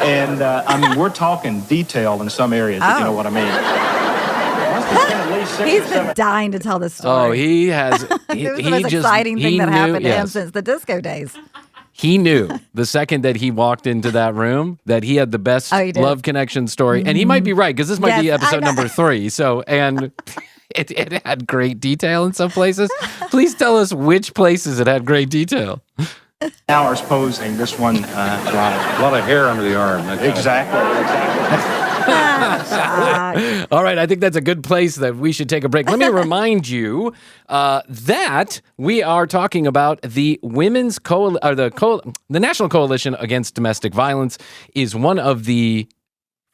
And I mean, we're talking detail in some areas, if you know what I mean. must have been at least 6 He's or 7. been dying to tell this story. Oh, he has. It was the most exciting thing that happened to him since the disco days. He knew the second that he walked into that room that he had the best love connection story. And he might be right, because this might be episode number 3. So, and it had great detail in some places. Please tell us which places it had great detail. Hours posing, this one, A lot of hair under the arm. exactly. All right, I think that's a good place that we should take a break. Let me remind you that we are talking about the the National Coalition Against Domestic Violence is one of the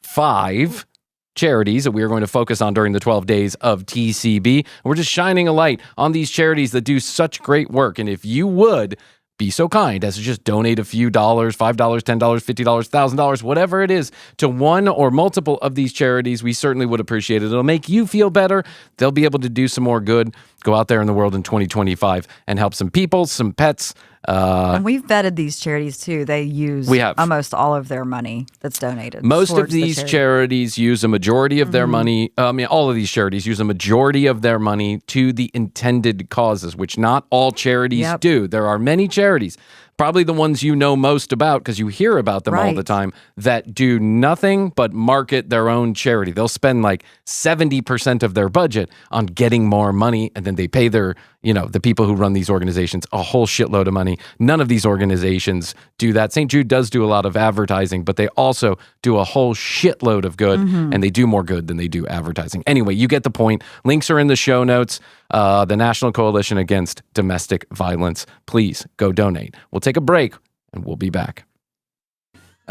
5 charities that we are going to focus on during the 12 days of TCB. We're just shining a light on these charities that do such great work. And if you would be so kind as to just donate a few dollars, $5, $10, $50, $1,000, whatever it is, to one or multiple of these charities, we certainly would appreciate it. It'll make you feel better. They'll be able to do some more good, go out there in the world in 2025 and help some people, some pets. And we've vetted these charities too. They use almost all of their money that's donated. Most of these charities use a majority of their money. All of these charities use a majority of their money to the intended causes, which not all charities do. There are many charities, probably the ones you know most about because you hear about them all the time, that do nothing but market their own charity. They'll spend like 70% of their budget on getting more money, and then they pay their, the people who run these organizations a whole shitload of money. None of these organizations do that. St. Jude does do a lot of advertising, but they also do a whole shitload of good, and they do more good than they do advertising. Anyway, you get the point. Links are in the show notes. The National Coalition Against Domestic Violence. Please go donate. We'll take a break, and we'll be back.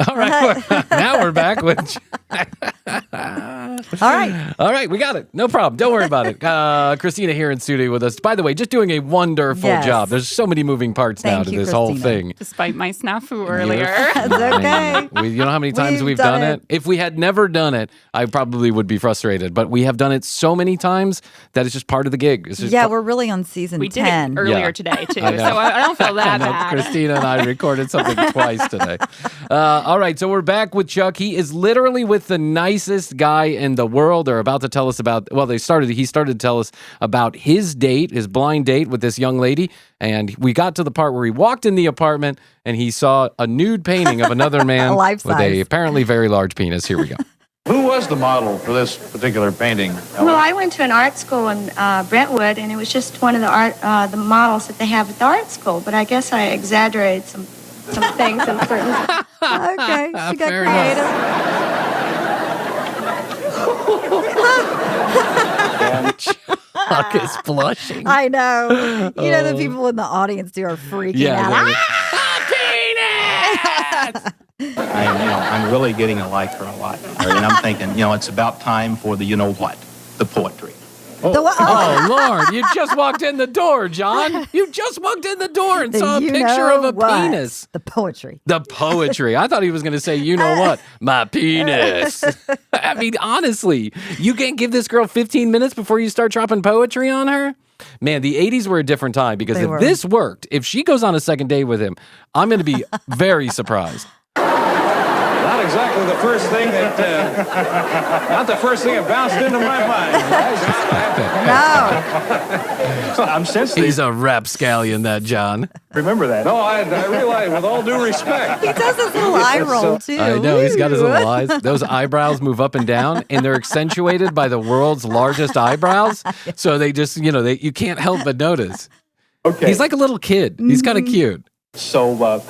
All right. Now we're back with... All right, we got it. No problem. Don't worry about it. Christina here in studio with us. By the way, just doing a wonderful job. There's so many moving parts now to this whole thing. Despite my snafu earlier. That's okay. You know how many times we've done it? If we had never done it, I probably would be frustrated. But we have done it so many times that it's just part of the gig. It's just we're really on season 10. We did it earlier today, too. So I don't feel that bad. Christina and I recorded something twice today. All right, so we're back with Chuck. He is literally with the nicest guy in the world. They're about to tell us about, he started to tell us about his date, his blind date with this young lady. And we got to the part where he walked in the apartment and he saw a nude painting of another man with a apparently very large penis. Here we go. Who was the model for this particular painting, Ellen? Well, I went to an art school in Brentwood, and it was just one of the models that they have at the art school. But I guess I exaggerated some things in certain... Okay, she got creative. Chuck is blushing. I know. The people in the audience are freaking out. Penis! I'm really getting to like her a lot. And I'm thinking, it's about time for the the poetry. Oh, Lord, you just walked in the door, John. You just walked in the door and saw a picture of a penis. The poetry. The poetry. I thought he was going to say, you know what? My penis. I mean, honestly, you can't give this girl 15 minutes before you start dropping poetry on her? Man, the 80s were a different time because this worked, if she goes on a second date with him, I'm going to be very surprised. Not exactly the first thing not the first thing that bounced into my mind. No. I'm sensitive. He's a rapscallion, that John. Remember that. No, I realize, with all due respect. He does his little eye roll, too. I know, he's got his little eyes. Those eyebrows move up and down, and they're accentuated by the world's largest eyebrows. So they just, you can't help but notice. Okay. He's like a little kid. He's kind of cute. So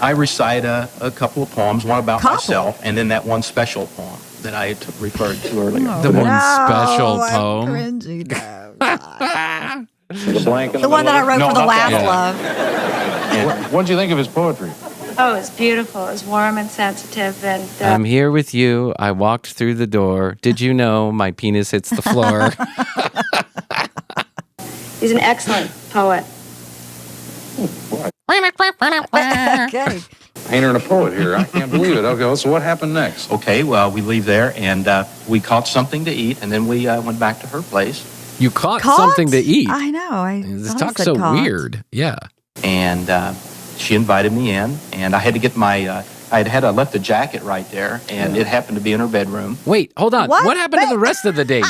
I recite a couple of poems, one about myself, and then that one special poem that I referred to earlier. The one special poem. I'm cringy now. The one that I wrote for the last love. What did you think of his poetry? Oh, it's beautiful. It's warm and sensitive. And I'm here with you. I walked through the door. Did you know my penis hits the floor? he's an excellent poet. Okay. Painter and a poet here. I can't believe it. Okay, so what happened next? Okay, well, we leave there, and we caught something to eat, and then we went back to her place. You caught something to eat? I know. This talk's so weird. Yeah. And she invited me in, and I had to get my... I left the jacket right there, and it happened to be in her bedroom. Wait, hold on. What happened to the rest of the date?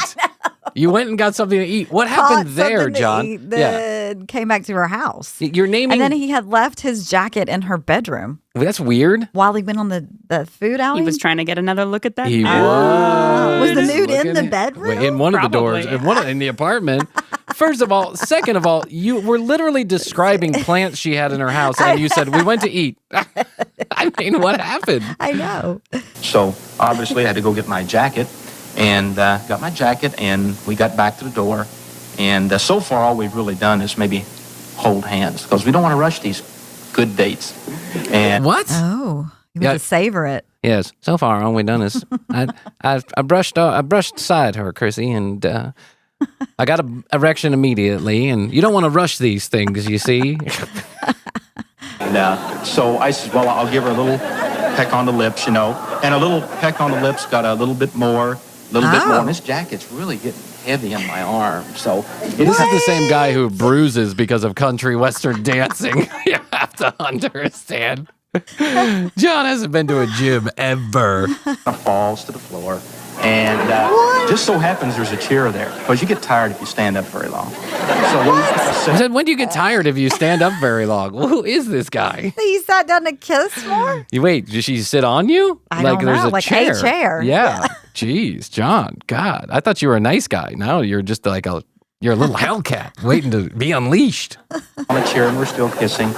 You went and got something to eat. What Caught happened there, something to John? eat, then came back to her house. You're naming. And then he had left his jacket in her bedroom That's weird. while he went on the food outing. He was trying to get another look at that. He Was the nude in looking the at- bedroom? in one of the doors, Probably. in the apartment. First of all, second of all, you were literally describing plants she had in her house, and you said we went to eat. I mean, what happened? I know. So obviously I had to go get my jacket, and got my jacket, and we got back to the door. And so far all we've really done is maybe hold hands, because we don't want to rush these good dates. And What? Oh, you Yeah. want to savor it. Yes. So far, all we've done is I brushed aside her, Krissy, and I got an erection immediately. And you don't want to rush these things, you see. And so I said, well, I'll give her a little peck on the lips, and a little peck on the lips got a little bit more, And this jacket's really getting heavy on my arm. So This is the same guy who bruises because of country western dancing. You have to understand. John hasn't been to a gym ever. falls to the floor. And just so happens there's a chair there, because you get tired if you stand up very long. So I said, when do you get tired if you stand up very long? Well, who is this guy? You sat down to kiss more? You wait, did she sit on you? I don't there's know, a like a chair. chair. Yeah. Jeez, John. God, I thought you were a nice guy. Now you're just like you're a little hellcat waiting to be unleashed. on a chair, and we're still kissing.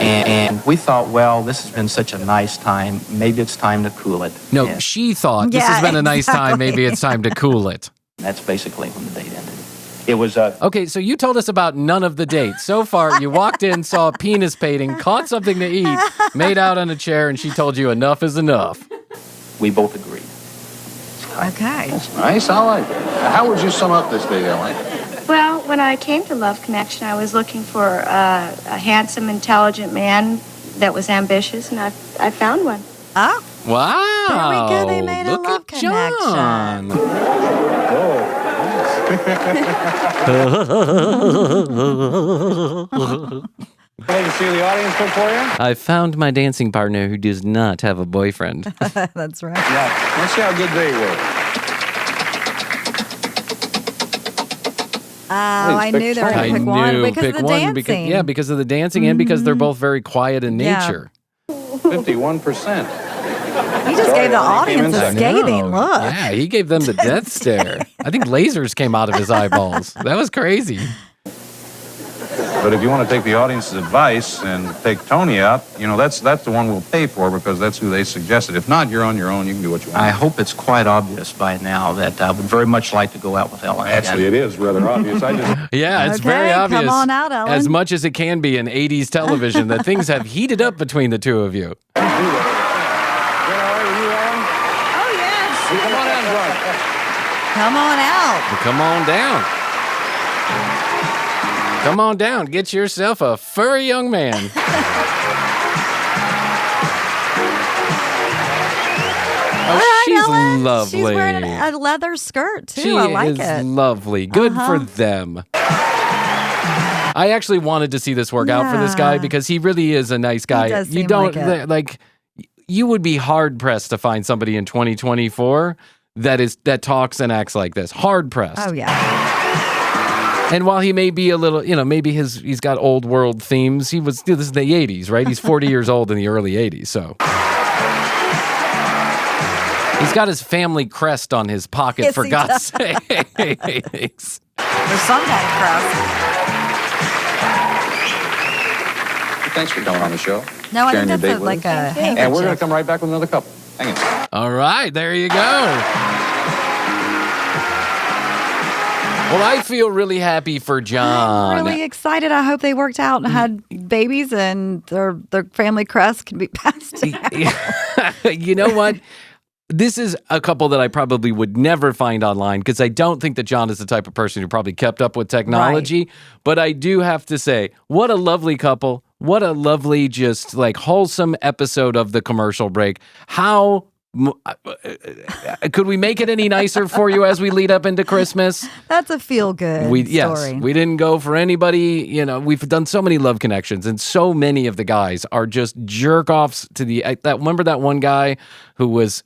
And we thought, well, this has been such a nice time. Maybe it's time to cool it. No, And she thought this Yeah, has been a nice time. exactly. Maybe it's time to cool it. that's basically when the date ended. It was Okay, so you told us about none of the dates. So far, you walked in, saw a penis painting, caught something to eat, made out on a chair, and she told you enough is enough. we both agreed. Okay. Nice, I like it. How would you sum up this date, Ellen? Well, when I came to Love Connection, I was looking for a handsome, intelligent man that was ambitious, and I found one. Oh, Wow. there we go. They made Look a love at connection. John. Ready to see the audience cook for you? I found my dancing partner who does not have a boyfriend. That's right. Yeah. Let's see how good they were. Oh, I knew they were going to pick one because of the dancing. Because of the dancing and because they're both very quiet in Yeah. nature. 51%. He just gave the audience I a scathing know. look. Yeah, he gave them the death stare. I think lasers came out of his eyeballs. That was crazy. But if you want to take the audience's advice and take Tony out, that's the one we'll pay for, because that's who they suggested. If not, you're on your own. You can do what you want. I hope it's quite obvious by now that I would very much like to go out with Ellen. Actually, it is rather obvious. Yeah, it's Okay, very obvious. come on out, Ellen. As much as it can be in 80s television, that things have heated up between the two of you. Oh, yes. Come on in, John. Come on out. Come on down. Come on down. Get yourself a furry young man. Oh, she's Ellen. lovely. She's wearing a leather skirt, too. She I like is it. lovely. Good for them. I actually wanted to see this work out for this guy Yeah. because he really is a nice guy. does You seem don't like it. you would be hard pressed to find somebody in 2024 that talks and acts like this. Hard pressed. Oh, yeah. And while he may be a little, maybe he's got old world themes. This is the 80s, right? He's 40 years old in the early 80s, so. He's got his family crest on his pocket, Yes, for he God's does. sakes. There's some kind of crowd. Thanks for coming on the show. No, I Sharing think your that's date like with a us. handkerchief. And we're going to come right back with another couple. Hang on. All right, there you go. Well, I feel really happy for John. I'm really excited. I hope they worked out and had babies and their family crest can be passed down. You know what? This is a couple that I probably would never find online because I don't think that John is the type of person who probably kept up with technology. Right. But I do have to say, what a lovely couple. What a lovely, just like wholesome episode of The Commercial Break. How Could we make it any nicer for you as we lead up into Christmas? That's a feel-good story. Yes, we didn't go for anybody. You know, we've done so many love connections, and so many of the guys are just jerk-offs to remember that one guy who was...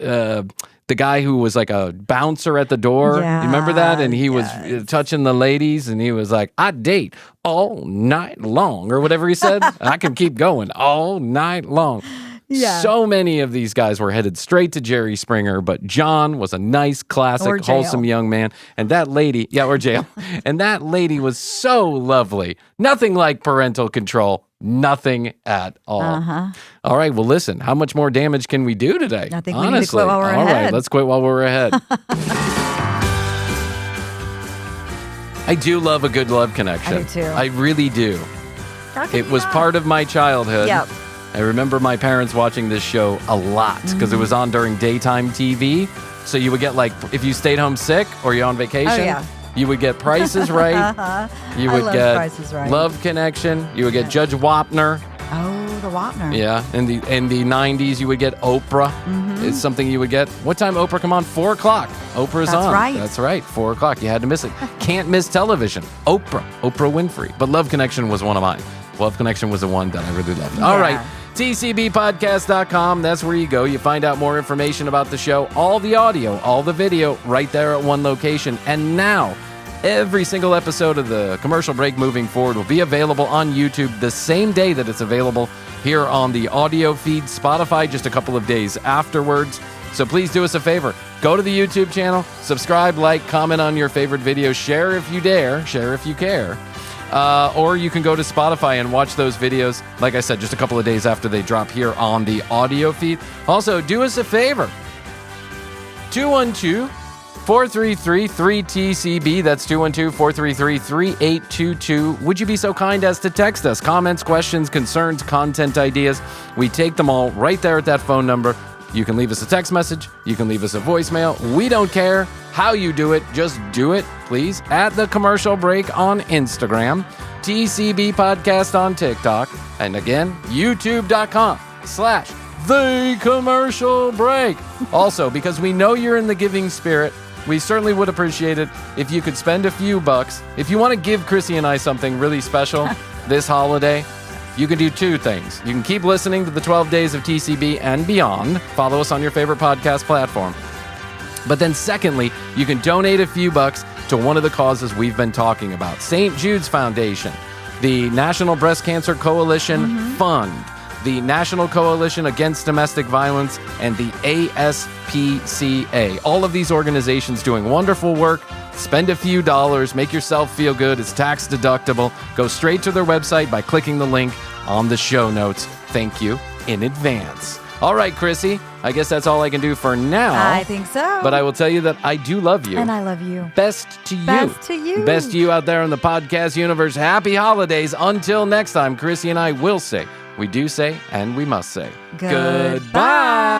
the guy who was like a bouncer at the door. Yeah, you remember that? And he was touching the ladies, and he was like, I date all night long, or whatever he said. I can keep going all night long. Yeah. So many of these guys were headed straight to Jerry Springer, but John was a nice, classic, wholesome young man. And that lady, or jail. And that lady was so lovely. Nothing like parental control. Nothing at all. All right, well, listen, how much more damage can we do today? I think honestly. we need to quit while we're ahead. All right, let's quit while we're ahead. I do love a good love connection. I do too. I really do. It was part of my childhood. Yep. I remember my parents watching this show a lot because it was on during daytime TV. So you would get if you stayed home sick or you're on vacation, you would get Price is Right. You would get Price is Right. Love Connection. You would get Judge Wapner. Oh, the Wapner. Yeah, in the 90s, you would get Oprah. It's something you would get. What time Oprah come on? 4 o'clock. Oprah's That's on. right. That's right. 4 o'clock. You had to miss it. Can't miss television. Oprah Winfrey. But Love Connection was one of mine. Love Connection was the one that I really loved. All right. TCBpodcast.com. That's where you go. You find out more information about the show, all the audio, all the video, right there at one location. And now, every single episode of the Commercial Break moving forward will be available on YouTube the same day that it's available here on the audio feed, Spotify just a couple of days afterwards. So please do us a favor. Go to the YouTube channel, subscribe, like, comment on your favorite videos, share if you dare, share if you care. Or you can go to Spotify and watch those videos, like I said, just a couple of days after they drop here on the audio feed. Also, do us a favor. 212-433-3TCB. That's 212-433-3822. Would you be so kind as to text us? Comments, questions, concerns, content ideas. We take them all right there at that phone number. You can leave us a text message. You can leave us a voicemail. We don't care how you do it. Just do it, please. At The Commercial Break on Instagram. TCB Podcast on TikTok. And again, youtube.com/The Commercial Break. Also, because we know you're in the giving spirit, we certainly would appreciate it if you could spend a few bucks. If you want to give Krissy and I something really special this holiday, you can do two things. You can keep listening to the 12 Days of TCB and beyond. Follow us on your favorite podcast platform. But then secondly, you can donate a few bucks to one of the causes we've been talking about. St. Jude's Foundation, the National Breast Cancer Coalition Fund, the National Coalition Against Domestic Violence, and the ASPCA. All of these organizations doing wonderful work. Spend a few dollars, make yourself feel good. It's tax deductible. Go straight to their website by clicking the link on the show notes. Thank you in advance. All right, Krissy, I guess that's all I can do for now. I think so. But I will tell you that I do love you. And I love you. Best to you. Best to you. Best to you out there in the podcast universe. Happy holidays. Until next time, Krissy and I will say, we do say, and we must say, Goodbye.